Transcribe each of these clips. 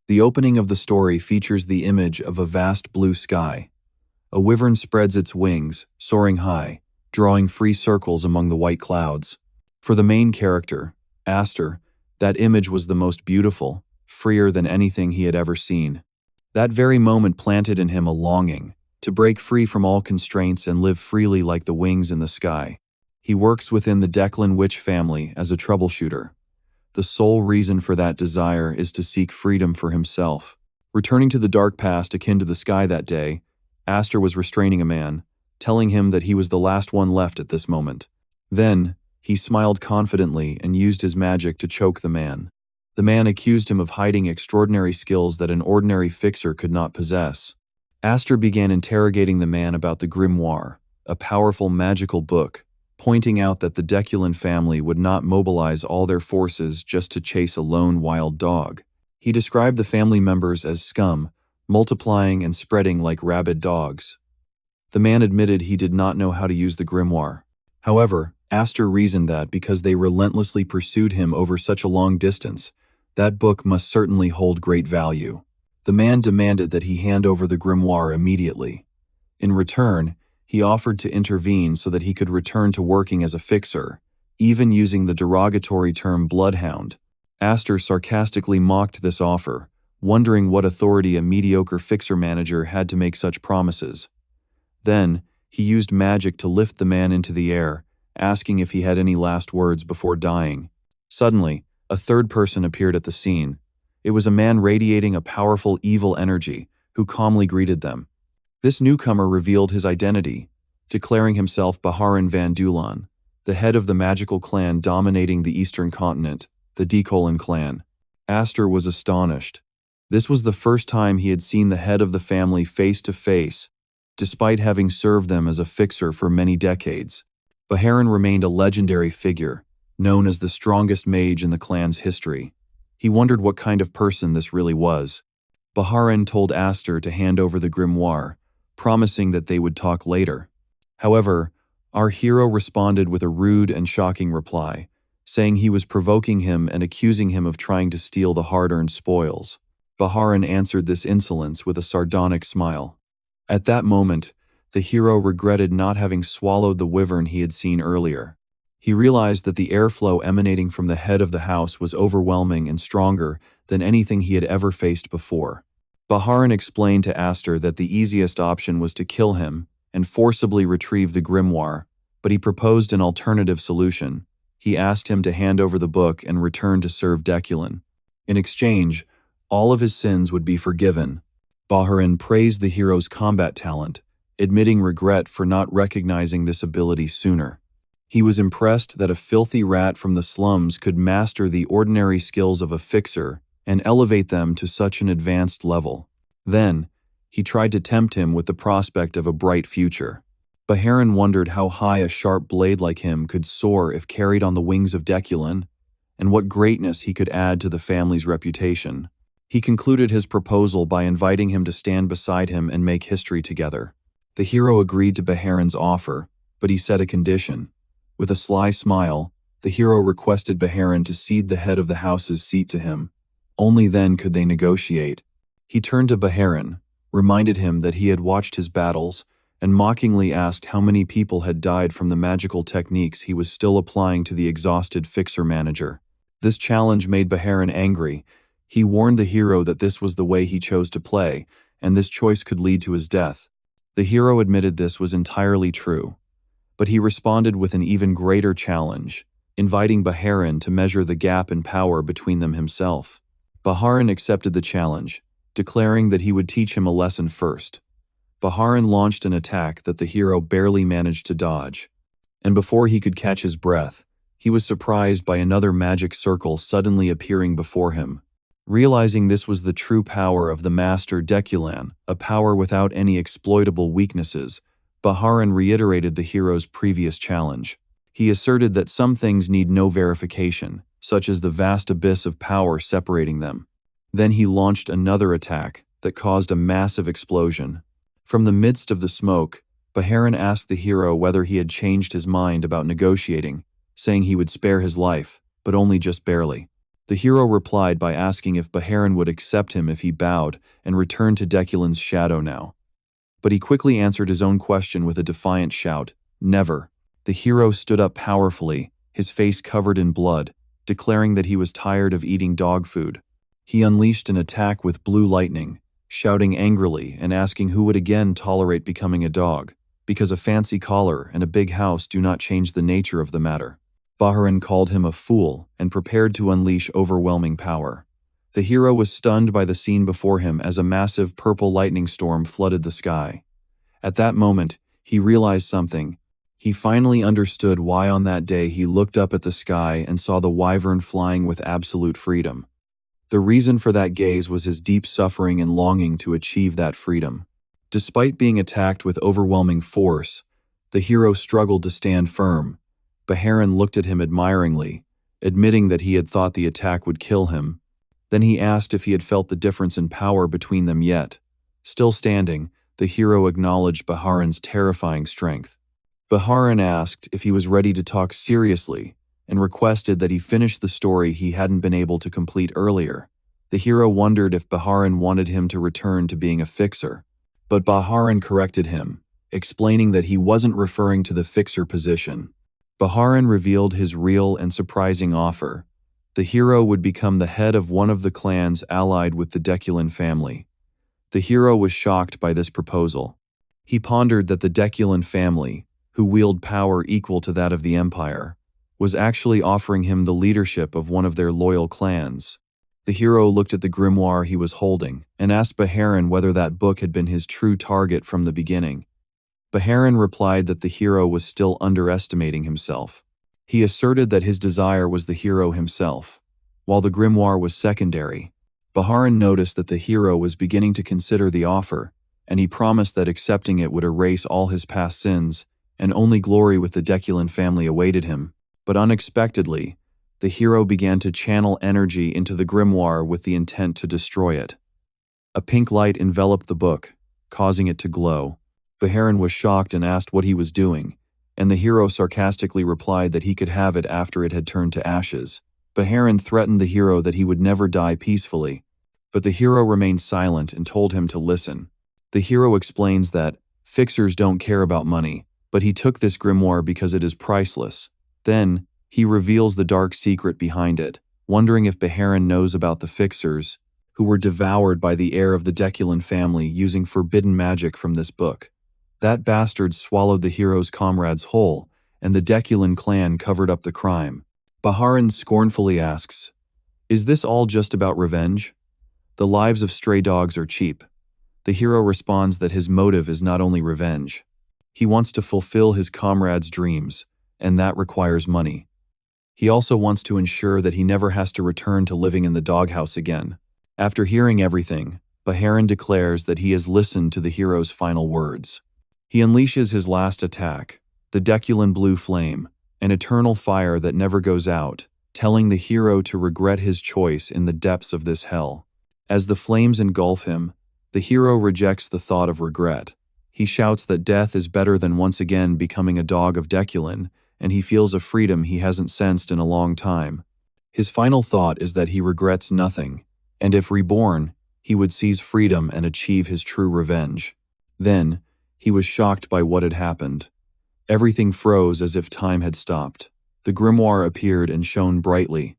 The opening of the story features the image of a vast blue sky. A wyvern spreads its wings, soaring high, drawing free circles among the white clouds. For the main character, Aster, that image was the most beautiful, freer than anything he had ever seen. That very moment planted in him a longing to break free from all constraints and live freely like the wings in the sky. He works within the Declan witch family as a troubleshooter. The sole reason for that desire is to seek freedom for himself. Returning to the dark past akin to the sky that day, Aster was restraining a man, telling him that he was the last one left at this moment. Then, he smiled confidently and used his magic to choke the man. The man accused him of hiding extraordinary skills that an ordinary fixer could not possess. Aster began interrogating the man about the grimoire, a powerful magical book, pointing out that the Deculan family would not mobilize all their forces just to chase a lone wild dog. He described the family members as scum, multiplying and spreading like rabid dogs. The man admitted he did not know how to use the grimoire. However, Aster reasoned that because they relentlessly pursued him over such a long distance, that book must certainly hold great value. The man demanded that he hand over the grimoire immediately. In return, he offered to intervene so that he could return to working as a fixer, even using the derogatory term bloodhound. Aster sarcastically mocked this offer, wondering what authority a mediocre fixer manager had to make such promises. Then, he used magic to lift the man into the air, asking if he had any last words before dying. Suddenly, a third person appeared at the scene. It was a man radiating a powerful evil energy, who calmly greeted them. This newcomer revealed his identity, declaring himself Baharan Van Dulan, the head of the magical clan dominating the eastern continent, the Decolan clan. Aster was astonished. This was the first time he had seen the head of the family face to face, despite having served them as a fixer for many decades. Baharan remained a legendary figure, known as the strongest mage in the clan's history. He wondered what kind of person this really was. Baharan told Aster to hand over the grimoire, promising that they would talk later. However, our hero responded with a rude and shocking reply, saying he was provoking him and accusing him of trying to steal the hard-earned spoils. Baharan answered this insolence with a sardonic smile. At that moment, the hero regretted not having swallowed the wyvern he had seen earlier. He realized that the airflow emanating from the head of the house was overwhelming and stronger than anything he had ever faced before. Baharan explained to Aster that the easiest option was to kill him and forcibly retrieve the grimoire, but he proposed an alternative solution. He asked him to hand over the book and return to serve Deculan. In exchange, all of his sins would be forgiven. Baharan praised the hero's combat talent, admitting regret for not recognizing this ability sooner. He was impressed that a filthy rat from the slums could master the ordinary skills of a fixer and elevate them to such an advanced level. Then, he tried to tempt him with the prospect of a bright future. Baharan wondered how high a sharp blade like him could soar if carried on the wings of Deculan, and what greatness he could add to the family's reputation. He concluded his proposal by inviting him to stand beside him and make history together. The hero agreed to Baharan's offer, but he set a condition. With a sly smile, the hero requested Baharan to cede the head of the house's seat to him. Only then could they negotiate. He turned to Baharan, reminded him that he had watched his battles, and mockingly asked how many people had died from the magical techniques he was still applying to the exhausted fixer manager. This challenge made Baharan angry. He warned the hero that this was the way he chose to play, and this choice could lead to his death. The hero admitted this was entirely true. But he responded with an even greater challenge, inviting Baharan to measure the gap in power between them himself. Baharan accepted the challenge, declaring that he would teach him a lesson first. Baharan launched an attack that the hero barely managed to dodge. And before he could catch his breath, he was surprised by another magic circle suddenly appearing before him. Realizing this was the true power of the master Deculan, a power without any exploitable weaknesses, Baharan reiterated the hero's previous challenge. He asserted that some things need no verification, such as the vast abyss of power separating them. Then he launched another attack that caused a massive explosion. From the midst of the smoke, Baharan asked the hero whether he had changed his mind about negotiating, saying he would spare his life, but only just barely. The hero replied by asking if Baharan would accept him if he bowed and returned to Deculin's shadow now. But he quickly answered his own question with a defiant shout, "Never." The hero stood up powerfully, his face covered in blood, declaring that he was tired of eating dog food. He unleashed an attack with blue lightning, shouting angrily and asking who would again tolerate becoming a dog, because a fancy collar and a big house do not change the nature of the matter. Baharan called him a fool and prepared to unleash overwhelming power. The hero was stunned by the scene before him as a massive purple lightning storm flooded the sky. At that moment, he realized something. He finally understood why on that day he looked up at the sky and saw the wyvern flying with absolute freedom. The reason for that gaze was his deep suffering and longing to achieve that freedom. Despite being attacked with overwhelming force, the hero struggled to stand firm. Baharan looked at him admiringly, admitting that he had thought the attack would kill him. Then he asked if he had felt the difference in power between them yet. Still standing, the hero acknowledged Baharan's terrifying strength. Baharan asked if he was ready to talk seriously and requested that he finish the story he hadn't been able to complete earlier. The hero wondered if Baharan wanted him to return to being a fixer. But Baharan corrected him, explaining that he wasn't referring to the fixer position. Baharan revealed his real and surprising offer. The hero would become the head of one of the clans allied with the Deculin family. The hero was shocked by this proposal. He pondered that the Deculin family, who wield power equal to that of the Empire, was actually offering him the leadership of one of their loyal clans. The hero looked at the grimoire he was holding and asked Baharan whether that book had been his true target from the beginning. Baharan replied that the hero was still underestimating himself. He asserted that his desire was the hero himself, while the grimoire was secondary. Baharan noticed that the hero was beginning to consider the offer, and he promised that accepting it would erase all his past sins, and only glory with the Deculin family awaited him. But unexpectedly, the hero began to channel energy into the grimoire with the intent to destroy it. A pink light enveloped the book, causing it to glow. Baharan was shocked and asked what he was doing, and the hero sarcastically replied that he could have it after it had turned to ashes. Baharan threatened the hero that he would never die peacefully, but the hero remained silent and told him to listen. The hero explains that fixers don't care about money, but he took this grimoire because it is priceless. Then, he reveals the dark secret behind it, wondering if Baharan knows about the fixers, who were devoured by the heir of the Deculin family using forbidden magic from this book. That bastard swallowed the hero's comrades whole, and the Deculin clan covered up the crime. Baharan scornfully asks, "Is this all just about revenge? The lives of stray dogs are cheap." The hero responds that his motive is not only revenge. He wants to fulfill his comrades' dreams, and that requires money. He also wants to ensure that he never has to return to living in the doghouse again. After hearing everything, Baharan declares that he has listened to the hero's final words. He unleashes his last attack, the Deculin blue flame, an eternal fire that never goes out, telling the hero to regret his choice in the depths of this hell. As the flames engulf him, the hero rejects the thought of regret. He shouts that death is better than once again becoming a dog of Deculin, and he feels a freedom he hasn't sensed in a long time. His final thought is that he regrets nothing, and if reborn, he would seize freedom and achieve his true revenge. Then, he was shocked by what had happened. Everything froze as if time had stopped. The grimoire appeared and shone brightly.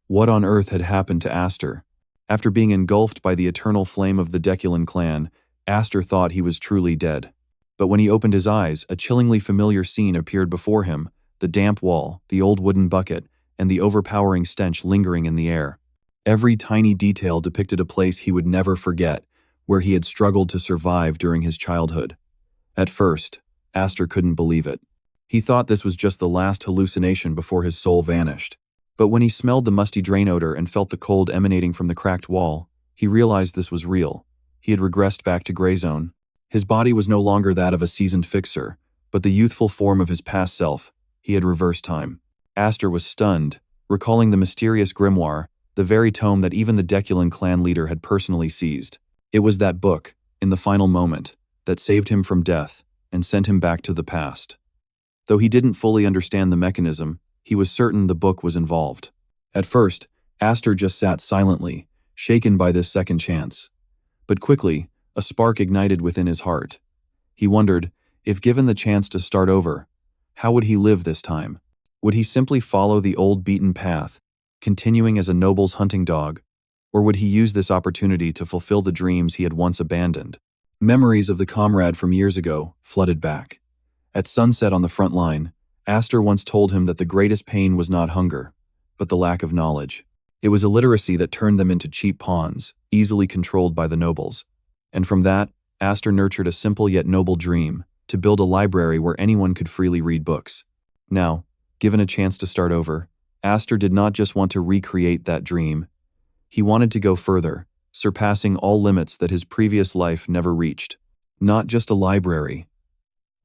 What on earth had happened to Aster? After being engulfed by the eternal flame of the Deculin clan, Aster thought he was truly dead. But when he opened his eyes, a chillingly familiar scene appeared before him, the damp wall, the old wooden bucket, and the overpowering stench lingering in the air. Every tiny detail depicted a place he would never forget, where he had struggled to survive during his childhood. At first, Aster couldn't believe it. He thought this was just the last hallucination before his soul vanished. But when he smelled the musty drain odor and felt the cold emanating from the cracked wall, he realized this was real. He had regressed back to Grey Zone. His body was no longer that of a seasoned fixer, but the youthful form of his past self. He had reversed time. Aster was stunned, recalling the mysterious grimoire, the very tome that even the Deculin clan leader had personally seized. It was that book, in the final moment, that saved him from death and sent him back to the past. Though he didn't fully understand the mechanism, he was certain the book was involved. At first, Aster just sat silently, shaken by this second chance. But quickly, a spark ignited within his heart. He wondered, if given the chance to start over, how would he live this time? Would he simply follow the old beaten path, continuing as a noble's hunting dog, or would he use this opportunity to fulfill the dreams he had once abandoned? Memories of the comrade from years ago flooded back. At sunset on the front line, Aster once told him that the greatest pain was not hunger, but the lack of knowledge. It was illiteracy that turned them into cheap pawns, easily controlled by the nobles. And from that, Aster nurtured a simple yet noble dream, to build a library where anyone could freely read books. Now, given a chance to start over, Aster did not just want to recreate that dream. He wanted to go further, surpassing all limits that his previous life never reached. Not just a library,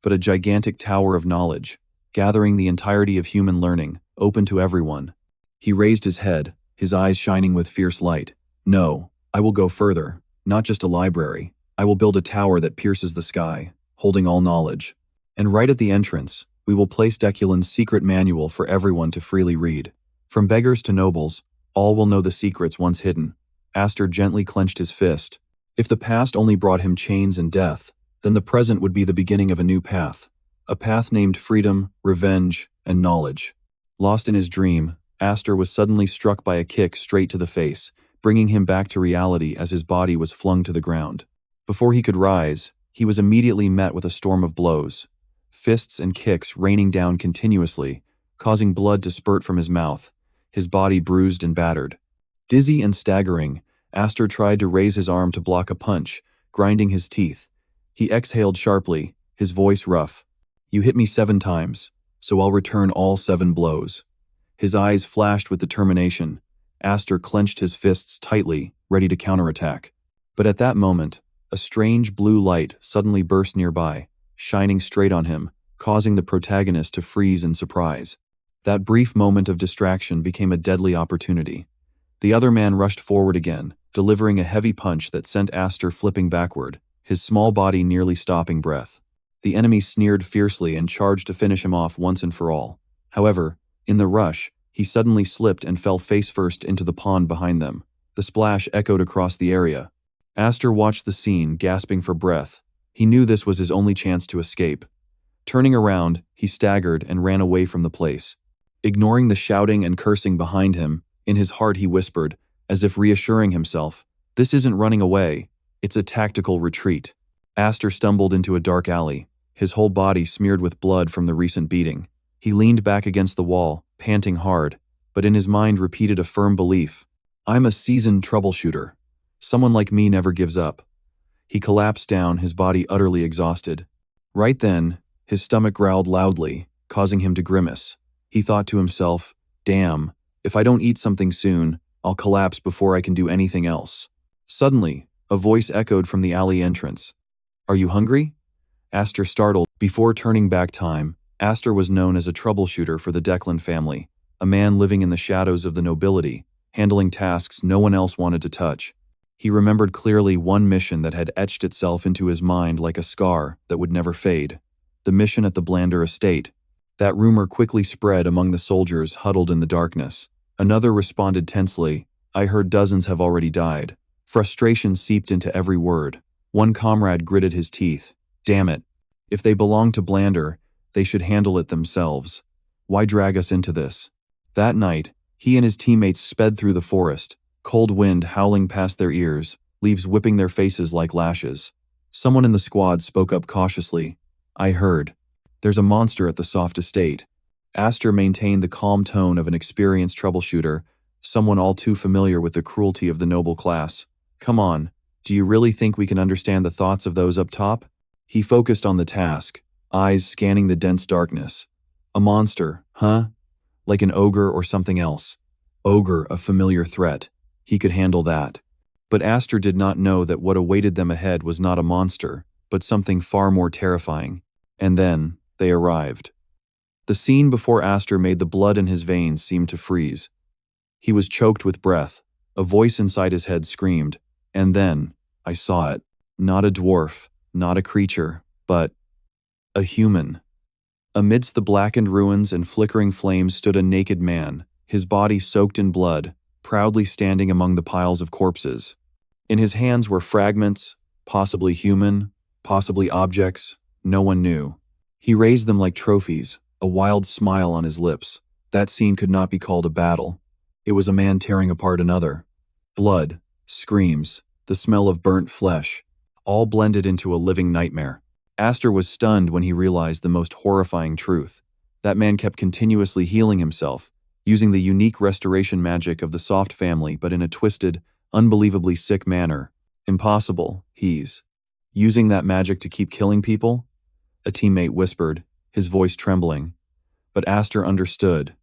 but a gigantic tower of knowledge, gathering the entirety of human learning, open to everyone. He raised his head, his eyes shining with fierce light. No, I will go further, not just a library. I will build a tower that pierces the sky, holding all knowledge. And right at the entrance, we will place Deculin's secret manual for everyone to freely read. From beggars to nobles, all will know the secrets once hidden. Aster gently clenched his fist. If the past only brought him chains and death, then the present would be the beginning of a new path. A path named freedom, revenge, and knowledge. Lost in his dream, Aster was suddenly struck by a kick straight to the face, bringing him back to reality as his body was flung to the ground. Before he could rise, he was immediately met with a storm of blows. Fists and kicks raining down continuously, causing blood to spurt from his mouth, his body bruised and battered. Dizzy and staggering, Aster tried to raise his arm to block a punch, grinding his teeth. He exhaled sharply, his voice rough. "You hit me 7 times, so I'll return all 7 blows." His eyes flashed with determination. Aster clenched his fists tightly, ready to counterattack. But at that moment, a strange blue light suddenly burst nearby, shining straight on him, causing the protagonist to freeze in surprise. That brief moment of distraction became a deadly opportunity. The other man rushed forward again, delivering a heavy punch that sent Aster flipping backward, his small body nearly stopping breath. The enemy sneered fiercely and charged to finish him off once and for all. However, in the rush, he suddenly slipped and fell face-first into the pond behind them. The splash echoed across the area. Aster watched the scene, gasping for breath. He knew this was his only chance to escape. Turning around, he staggered and ran away from the place. Ignoring the shouting and cursing behind him, in his heart he whispered, as if reassuring himself, "This isn't running away, it's a tactical retreat." Aster stumbled into a dark alley, his whole body smeared with blood from the recent beating. He leaned back against the wall, panting hard, but in his mind repeated a firm belief. "I'm a seasoned troubleshooter. Someone like me never gives up." He collapsed down, his body utterly exhausted. Right then, his stomach growled loudly, causing him to grimace. He thought to himself, "Damn, if I don't eat something soon, I'll collapse before I can do anything else." Suddenly, a voice echoed from the alley entrance. "Are you hungry?" Aster startled. Before turning back time, Aster was known as a troubleshooter for the Declan family, a man living in the shadows of the nobility, handling tasks no one else wanted to touch. He remembered clearly one mission that had etched itself into his mind like a scar that would never fade. The mission at the Blander estate. That rumor quickly spread among the soldiers huddled in the darkness. Another responded tensely, "I heard dozens have already died." Frustration seeped into every word. One comrade gritted his teeth. "Damn it. If they belong to Blander, they should handle it themselves. Why drag us into this?" That night, he and his teammates sped through the forest, cold wind howling past their ears, leaves whipping their faces like lashes. Someone in the squad spoke up cautiously. "I heard. There's a monster at the Soft Estate." Aster maintained the calm tone of an experienced troubleshooter, someone all too familiar with the cruelty of the noble class. "Come on, do you really think we can understand the thoughts of those up top?" He focused on the task, eyes scanning the dense darkness. "A monster, huh? Like an ogre or something else?" Ogre, a familiar threat. He could handle that. But Aster did not know that what awaited them ahead was not a monster, but something far more terrifying. And then, they arrived. The scene before Aster made the blood in his veins seem to freeze. He was choked with breath. A voice inside his head screamed. And then, I saw it. Not a dwarf, not a creature, but a human. Amidst the blackened ruins and flickering flames stood a naked man, his body soaked in blood, proudly standing among the piles of corpses. In his hands were fragments, possibly human, possibly objects, no one knew. He raised them like trophies, a wild smile on his lips. That scene could not be called a battle. It was a man tearing apart another. Blood, screams, the smell of burnt flesh, all blended into a living nightmare. Aster was stunned when he realized the most horrifying truth. That man kept continuously healing himself, using the unique restoration magic of the Soft family but in a twisted, unbelievably sick manner. Impossible, he's using that magic to keep killing people? A teammate whispered, his voice trembling. But Aster understood.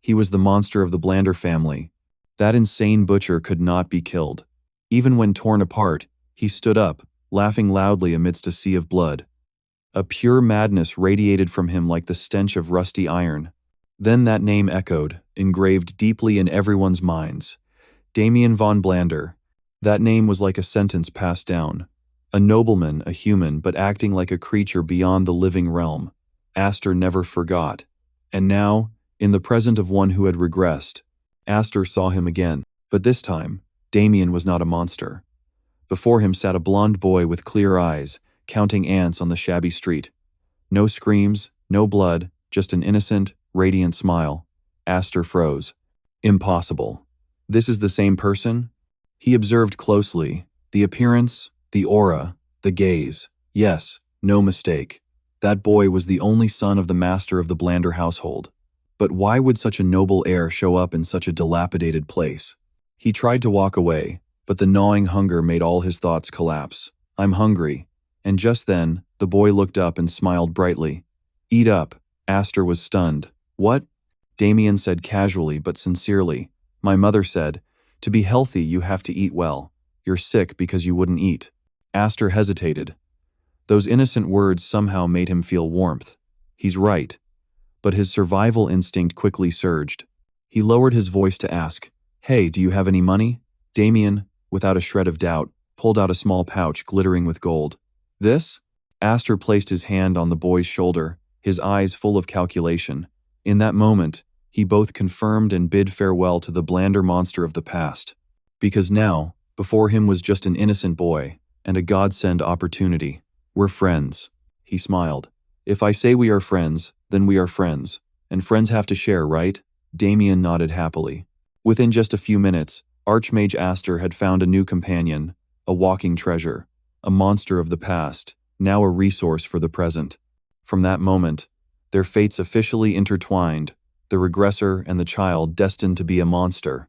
He was the monster of the Blander family. That insane butcher could not be killed. Even when torn apart, he stood up, laughing loudly amidst a sea of blood. A pure madness radiated from him like the stench of rusty iron. Then that name echoed, engraved deeply in everyone's minds. Damien von Blander. That name was like a sentence passed down. A nobleman, a human, but acting like a creature beyond the living realm. Aster never forgot. And now, in the presence of one who had regressed, Aster saw him again. But this time, Damien was not a monster. Before him sat a blond boy with clear eyes, counting ants on the shabby street. No screams, no blood, just an innocent, radiant smile. Aster froze. Impossible. This is the same person? He observed closely. The appearance, the aura, the gaze. Yes, no mistake. That boy was the only son of the master of the Blander household. But why would such a noble heir show up in such a dilapidated place? He tried to walk away, but the gnawing hunger made all his thoughts collapse. I'm hungry. And just then, the boy looked up and smiled brightly. Eat up. Aster was stunned. What? Damien said casually but sincerely. My mother said, to be healthy you have to eat well. You're sick because you wouldn't eat. Aster hesitated. Those innocent words somehow made him feel warmth. He's right. But his survival instinct quickly surged. He lowered his voice to ask, Hey, do you have any money? Damien, without a shred of doubt, pulled out a small pouch glittering with gold. This? Aster placed his hand on the boy's shoulder, his eyes full of calculation. In that moment, he both confirmed and bid farewell to the Blander monster of the past. Because now, before him was just an innocent boy, and a godsend opportunity. We're friends. He smiled. If I say we are friends, then we are friends. And friends have to share, right? Damien nodded happily. Within just a few minutes, Archmage Aster had found a new companion, a walking treasure, a monster of the past, now a resource for the present. From that moment, their fates officially intertwined, the regressor and the child destined to be a monster.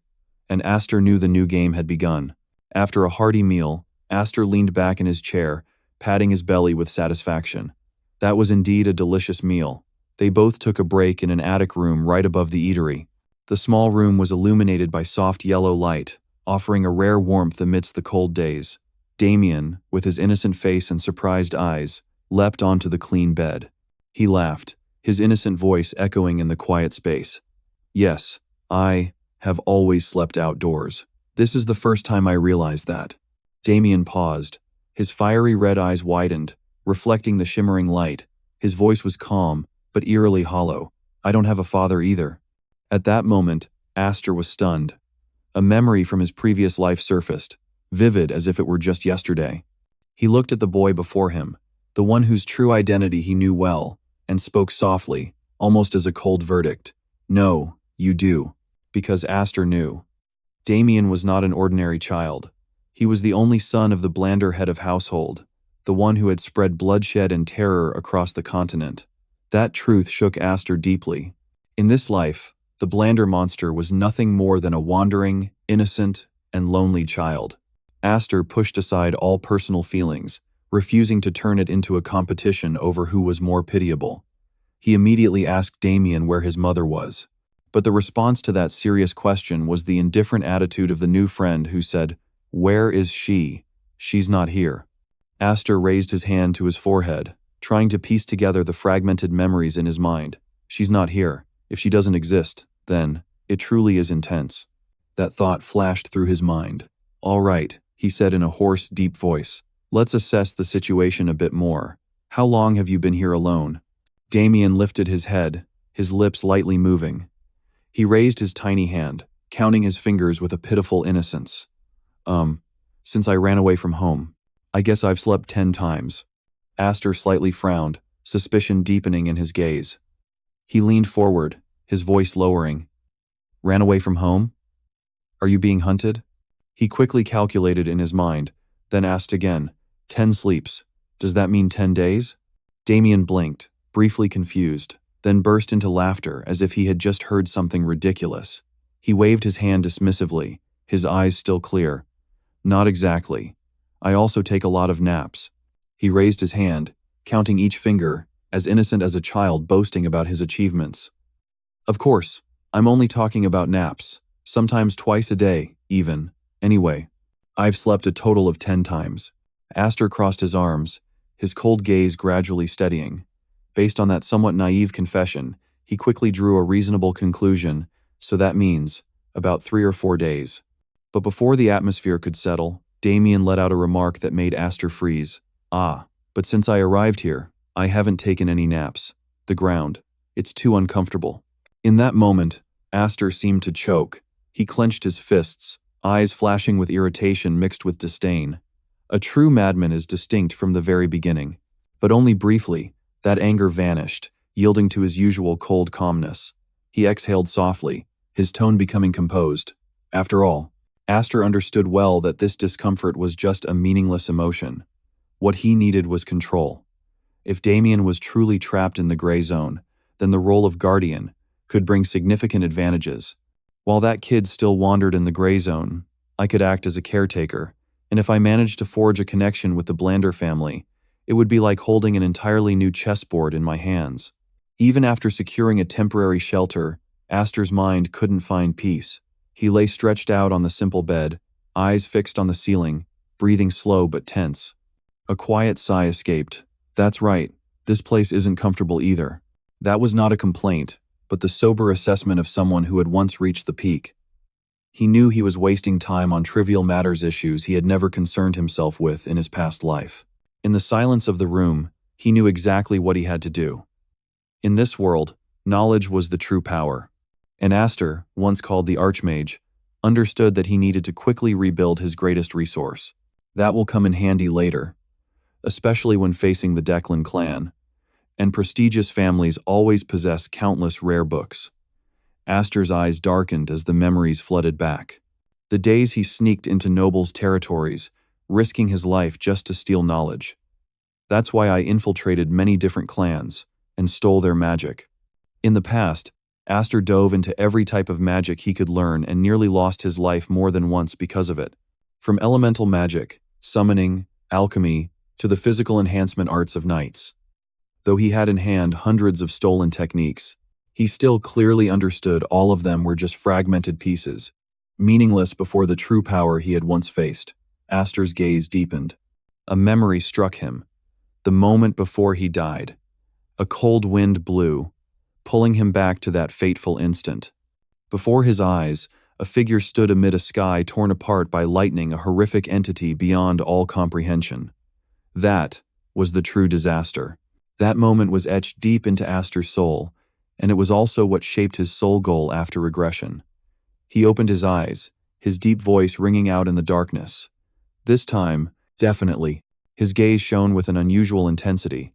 And Aster knew the new game had begun. After a hearty meal, Aster leaned back in his chair, patting his belly with satisfaction. That was indeed a delicious meal. They both took a break in an attic room right above the eatery. The small room was illuminated by soft yellow light, offering a rare warmth amidst the cold days. Damien, with his innocent face and surprised eyes, leapt onto the clean bed. He laughed, his innocent voice echoing in the quiet space. Yes, I have always slept outdoors. This is the first time I realized that. Damien paused. His fiery red eyes widened, reflecting the shimmering light. His voice was calm, but eerily hollow. I don't have a father either. At that moment, Aster was stunned. A memory from his previous life surfaced, vivid as if it were just yesterday. He looked at the boy before him, the one whose true identity he knew well, and spoke softly, almost as a cold verdict. No, you do. Because Aster knew. Damien was not an ordinary child. He was the only son of the Blander head of household, the one who had spread bloodshed and terror across the continent. That truth shook Aster deeply. In this life, the Blander monster was nothing more than a wandering, innocent, and lonely child. Aster pushed aside all personal feelings, refusing to turn it into a competition over who was more pitiable. He immediately asked Damien where his mother was. But the response to that serious question was the indifferent attitude of the new friend who said, Where is she? She's not here. Aster raised his hand to his forehead, trying to piece together the fragmented memories in his mind. She's not here. If she doesn't exist, then it truly is intense. That thought flashed through his mind. All right, he said in a hoarse, deep voice. Let's assess the situation a bit more. How long have you been here alone? Damien lifted his head, his lips lightly moving. He raised his tiny hand. counting his fingers with a pitiful innocence. Since I ran away from home, I guess I've slept 10 times. Aster slightly frowned, suspicion deepening in his gaze. He leaned forward, his voice lowering. Ran away from home? Are you being hunted? He quickly calculated in his mind, then asked again, 10 sleeps. Does that mean 10 days? Damien blinked, briefly confused, then burst into laughter as if he had just heard something ridiculous. He waved his hand dismissively, his eyes still clear. Not exactly. I also take a lot of naps. He raised his hand, counting each finger, as innocent as a child boasting about his achievements. Of course, I'm only talking about naps, sometimes twice a day, even. Anyway, I've slept a total of 10 times. Aster crossed his arms, his cold gaze gradually steadying. Based on that somewhat naive confession, he quickly drew a reasonable conclusion, so that means about 3 or 4 days. But before the atmosphere could settle, Damien let out a remark that made Aster freeze. But since I arrived here, I haven't taken any naps. The ground. It's too uncomfortable. In that moment, Aster seemed to choke. He clenched his fists, eyes flashing with irritation mixed with disdain. A true madman is distinct from the very beginning. But only briefly, that anger vanished, yielding to his usual cold calmness. He exhaled softly, his tone becoming composed. After all, Aster understood well that this discomfort was just a meaningless emotion. What he needed was control. If Damien was truly trapped in the gray zone, then the role of guardian could bring significant advantages. While that kid still wandered in the gray zone, I could act as a caretaker, and if I managed to forge a connection with the Blander family, it would be like holding an entirely new chessboard in my hands. Even after securing a temporary shelter, Aster's mind couldn't find peace. He lay stretched out on the simple bed, eyes fixed on the ceiling, breathing slow but tense. A quiet sigh escaped. That's right, this place isn't comfortable either. That was not a complaint, but the sober assessment of someone who had once reached the peak. He knew he was wasting time on trivial matters issues he had never concerned himself with in his past life. In the silence of the room, he knew exactly what he had to do. In this world, knowledge was the true power. And Aster, once called the Archmage, understood that he needed to quickly rebuild his greatest resource. That will come in handy later, especially when facing the Declan clan. And prestigious families always possess countless rare books. Aster's eyes darkened as the memories flooded back. The days he sneaked into nobles' territories, risking his life just to steal knowledge. That's why I infiltrated many different clans and stole their magic. In the past, Aster dove into every type of magic he could learn and nearly lost his life more than once because of it. From elemental magic, summoning, alchemy, to the physical enhancement arts of knights. Though he had in hand hundreds of stolen techniques, he still clearly understood all of them were just fragmented pieces, meaningless before the true power he had once faced. Aster's gaze deepened. A memory struck him. The moment before he died. A cold wind blew, pulling him back to that fateful instant. Before his eyes, a figure stood amid a sky torn apart by lightning, a horrific entity beyond all comprehension. That was the true disaster. That moment was etched deep into Aster's soul, and it was also what shaped his sole goal after regression. He opened his eyes, his deep voice ringing out in the darkness. This time, definitely, his gaze shone with an unusual intensity,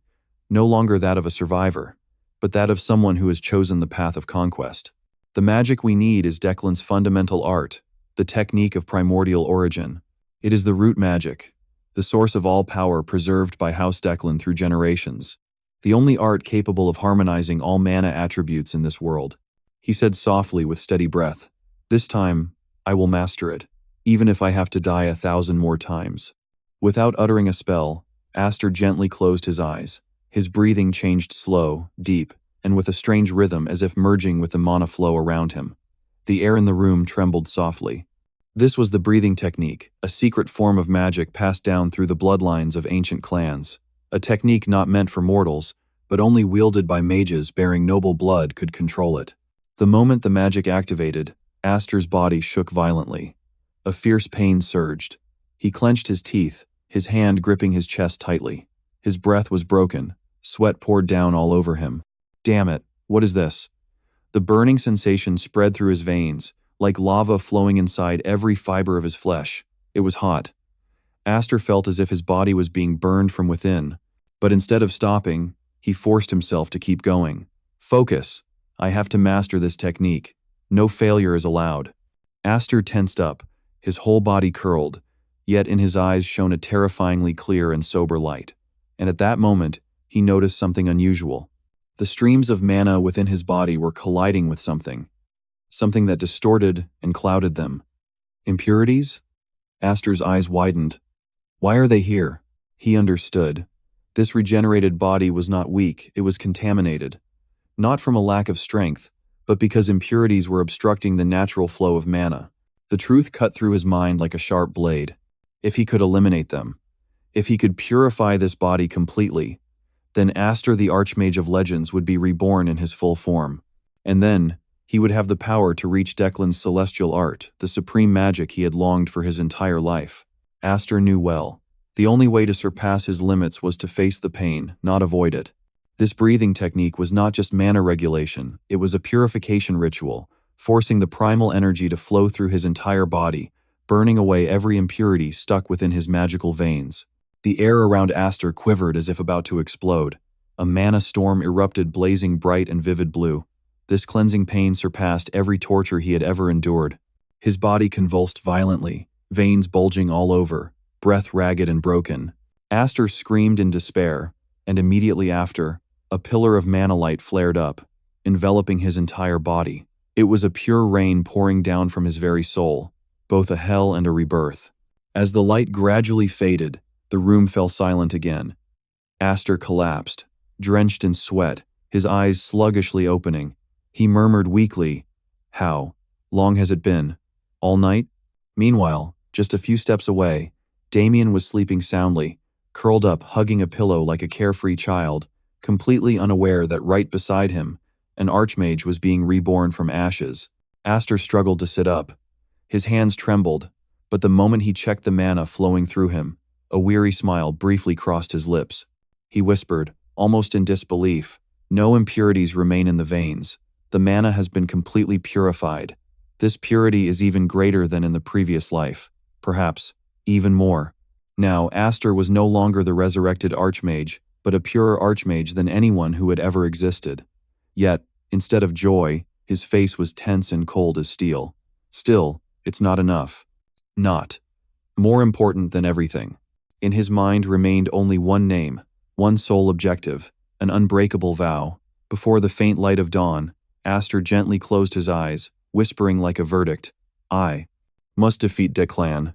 no longer that of a survivor, but that of someone who has chosen the path of conquest. The magic we need is Declan's fundamental art, the technique of primordial origin. It is the root magic, the source of all power preserved by House Declan through generations. The only art capable of harmonizing all mana attributes in this world. He said softly with steady breath, "This time, I will master it, even if I have to die 1,000 more times." Without uttering a spell, Aster gently closed his eyes. His breathing changed slow, deep, and with a strange rhythm as if merging with the mana flow around him. The air in the room trembled softly. This was the breathing technique, a secret form of magic passed down through the bloodlines of ancient clans. A technique not meant for mortals, but only wielded by mages bearing noble blood could control it. The moment the magic activated, Aster's body shook violently. A fierce pain surged. He clenched his teeth, his hand gripping his chest tightly. His breath was broken, sweat poured down all over him. Damn it, what is this? The burning sensation spread through his veins, like lava flowing inside every fiber of his flesh. It was hot. Aster felt as if his body was being burned from within, but instead of stopping, he forced himself to keep going. Focus. I have to master this technique. No failure is allowed. Aster tensed up, his whole body curled, yet in his eyes shone a terrifyingly clear and sober light. And at that moment, he noticed something unusual. The streams of mana within his body were colliding with something that distorted and clouded them. Impurities? Aster's eyes widened. Why are they here? He understood. This regenerated body was not weak, it was contaminated. Not from a lack of strength, but because impurities were obstructing the natural flow of mana. The truth cut through his mind like a sharp blade. If he could eliminate them, if he could purify this body completely, then Aster the Archmage of Legends would be reborn in his full form. And then, he would have the power to reach Declan's celestial art, the supreme magic he had longed for his entire life. Aster knew well. The only way to surpass his limits was to face the pain, not avoid it. This breathing technique was not just mana regulation, it was a purification ritual, forcing the primal energy to flow through his entire body, burning away every impurity stuck within his magical veins. The air around Aster quivered as if about to explode. A mana storm erupted, blazing bright and vivid blue. This cleansing pain surpassed every torture he had ever endured. His body convulsed violently, veins bulging all over, breath ragged and broken. Aster screamed in despair, and immediately after, a pillar of mana light flared up, enveloping his entire body. It was a pure rain pouring down from his very soul, both a hell and a rebirth. As the light gradually faded, the room fell silent again. Aster collapsed, drenched in sweat, his eyes sluggishly opening. He murmured weakly, "How long has it been? All night?" Meanwhile, just a few steps away, Damien was sleeping soundly, curled up hugging a pillow like a carefree child, completely unaware that right beside him, an Archmage was being reborn from ashes. Aster struggled to sit up. His hands trembled, but the moment he checked the mana flowing through him, a weary smile briefly crossed his lips. He whispered, almost in disbelief, "No impurities remain in the veins. The mana has been completely purified. This purity is even greater than in the previous life. Perhaps, even more." Now, Aster was no longer the resurrected Archmage, but a purer Archmage than anyone who had ever existed. Yet, instead of joy, his face was tense and cold as steel. Still, it's not enough. Not more important than everything. In his mind remained only one name, one sole objective, an unbreakable vow. Before the faint light of dawn, Aster gently closed his eyes, whispering like a verdict, "I must defeat Declan."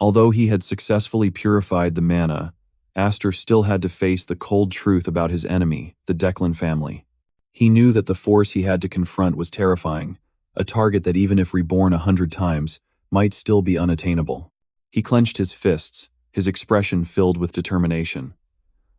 Although he had successfully purified the mana, Aster still had to face the cold truth about his enemy, the Declan family. He knew that the force he had to confront was terrifying, a target that even if reborn 100 times, might still be unattainable. He clenched his fists, his expression filled with determination.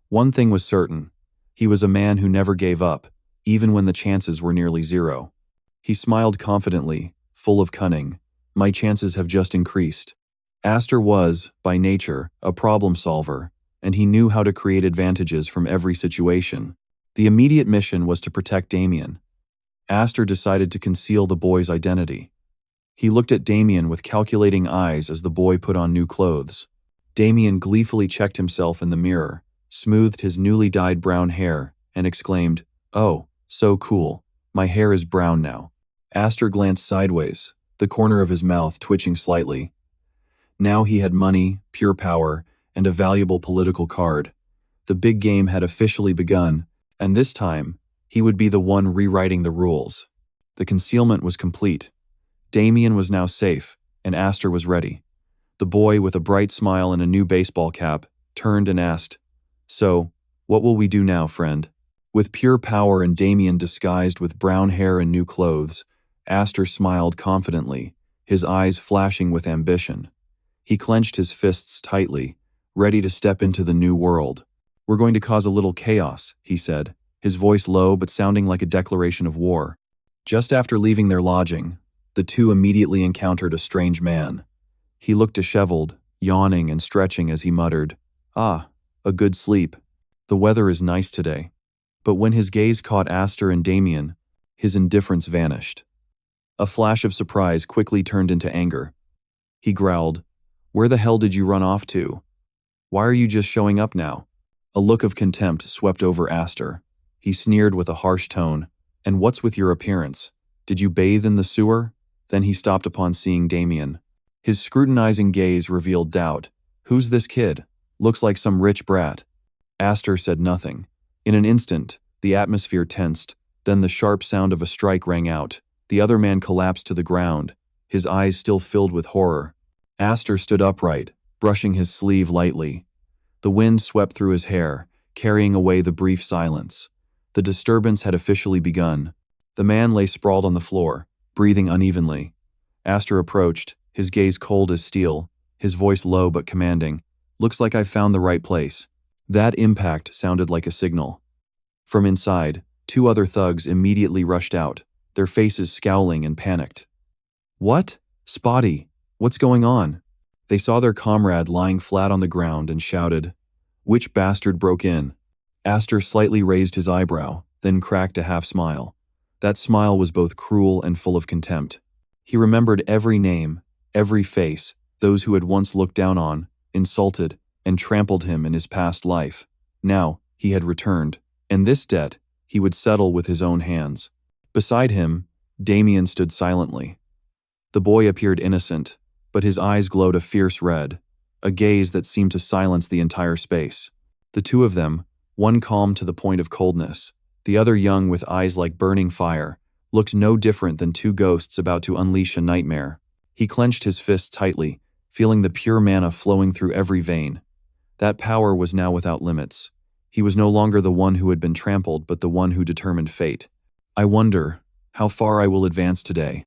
One thing was certain, he was a man who never gave up, even when the chances were nearly zero. He smiled confidently, full of cunning. "My chances have just increased." Aster was, by nature, a problem solver, and he knew how to create advantages from every situation. The immediate mission was to protect Damien. Aster decided to conceal the boy's identity. He looked at Damien with calculating eyes as the boy put on new clothes. Damien gleefully checked himself in the mirror, smoothed his newly dyed brown hair, and exclaimed, "Oh, so cool. My hair is brown now." Aster glanced sideways, the corner of his mouth twitching slightly. Now he had money, pure power, and a valuable political card. The big game had officially begun, and this time, he would be the one rewriting the rules. The concealment was complete. Damien was now safe, and Aster was ready. The boy, with a bright smile and a new baseball cap, turned and asked, "So, what will we do now, friend?" With pure power and Damien disguised with brown hair and new clothes, Aster smiled confidently, his eyes flashing with ambition. He clenched his fists tightly, ready to step into the new world. "We're going to cause a little chaos," he said, his voice low but sounding like a declaration of war. Just after leaving their lodging, the two immediately encountered a strange man. He looked disheveled, yawning and stretching as he muttered, "Ah, a good sleep. The weather is nice today." But when his gaze caught Aster and Damien, his indifference vanished. A flash of surprise quickly turned into anger. He growled, "Where the hell did you run off to? Why are you just showing up now?" A look of contempt swept over Aster. He sneered with a harsh tone, "And what's with your appearance? Did you bathe in the sewer?" Then he stopped upon seeing Damien. His scrutinizing gaze revealed doubt. "Who's this kid? Looks like some rich brat." Aster said nothing. In an instant, the atmosphere tensed, then the sharp sound of a strike rang out. The other man collapsed to the ground, his eyes still filled with horror. Aster stood upright, brushing his sleeve lightly. The wind swept through his hair, carrying away the brief silence. The disturbance had officially begun. The man lay sprawled on the floor, breathing unevenly. Aster approached, his gaze cold as steel, his voice low but commanding. "Looks like I've found the right place." That impact sounded like a signal. From inside, two other thugs immediately rushed out, their faces scowling and panicked. "What? Spotty, what's going on?" They saw their comrade lying flat on the ground and shouted, "Which bastard broke in?" Aster slightly raised his eyebrow, then cracked a half-smile. That smile was both cruel and full of contempt. He remembered every name, every face, those who had once looked down on, insulted, and trampled him in his past life. Now, he had returned, and this debt he would settle with his own hands. Beside him, Damien stood silently. The boy appeared innocent, but his eyes glowed a fierce red, a gaze that seemed to silence the entire space. The two of them, one calm to the point of coldness, the other young with eyes like burning fire, looked no different than two ghosts about to unleash a nightmare. He clenched his fists tightly, feeling the pure mana flowing through every vein. That power was now without limits. He was no longer the one who had been trampled, but the one who determined fate. "I wonder how far I will advance today."